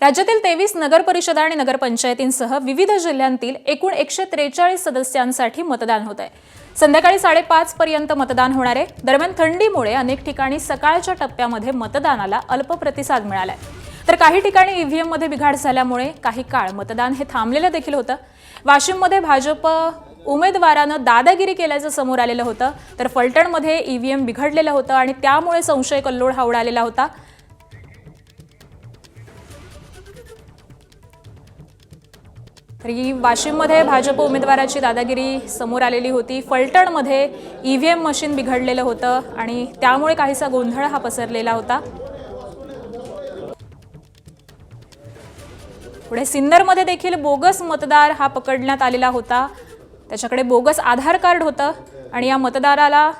राज्यातील 23 नगरपरिषदा आणि नगरपंचायतींसह विविध जिल्ह्यांतील एकूण 143 सदस्यांसाठी मतदान होत आहे। संध्याकाळी 5:30 पर्यंत मतदान होणार आहे। दरम्यान थंडीमुळे अनेक ठिकाणी सकाळच्या टप्प्यामध्ये मतदानाला अल्प प्रतिसाद मिळालाय, तर काही ठिकाणी ईव्हीएम मध्ये बिघाड झाल्यामुळे काही काळ मतदान हे थांबलेलं देखील होतं। वाशिममध्ये भाजप उमेदवारानं दादागिरी केल्याचं समोर आलेलं होतं, तर फलटणमध्ये ईव्हीएम बिघडलेलं होतं आणि त्यामुळे संशय कल्लोळ हा उडालेला होता। तरी वाशिममध्ये भाजप उमेदवाराची दादागिरी समोर आलेली होती। फलटणमध्ये ईव्हीएम मशीन बिघडलेलं होतं आणि त्यामुळे काहीसा गोंधळ हा पसरलेला होता। पुढे सिन्नरमध्ये देखील बोगस मतदार हा पकडण्यात आलेला होता। त्याच्याकडे बोगस आधार कार्ड होतं आणि या मतदाराला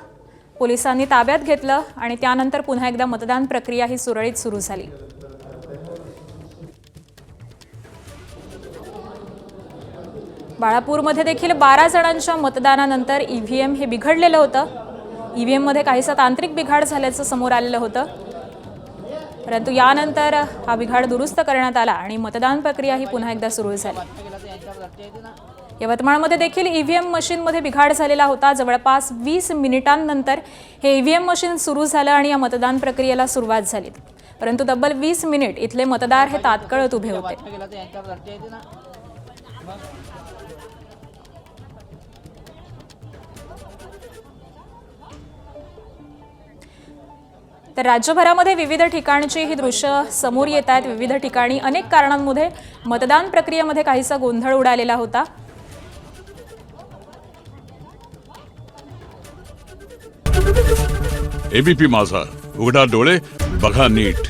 पोलिसांनी ताब्यात घेतलं आणि त्यानंतर पुन्हा एकदा मतदान प्रक्रिया ही सुरळीत सुरू झाली। बाळापूरमध्ये देखील 12 जणांच्या मतदानानंतर ईव्हीएम हे बिघडलेलं होतं। ईव्हीएम मध्ये काहीसा तांत्रिक बिघाड झाल्याचं समोर आलेलं होतं, परंतु यानंतर हा बिघाड दुरुस्त करण्यात आला आणि मतदान प्रक्रिया ही पुन्हा एकदा सुरू झाली। यवतमाळमध्ये देखील ईव्हीएम मशीनमध्ये बिघाड झालेला होता। जवळपास 20 मिनिटांनंतर हे ईव्हीएम मशीन सुरू झालं आणि या मतदान प्रक्रियेला सुरुवात झाली, परंतु तब्बल 20 मिनिट इथले मतदार हे तात्काळत उभे होते। तर राज्यभरामध्ये विविध ठिकाणची ही दृश्य समोर येत आहेत। विविध ठिकाणी अनेक कारणांमुळे मतदान प्रक्रियेमध्ये काहीसा गोंधळ उडालेला होता। एबीपी माझा, उघडा डोळे बघा नीट।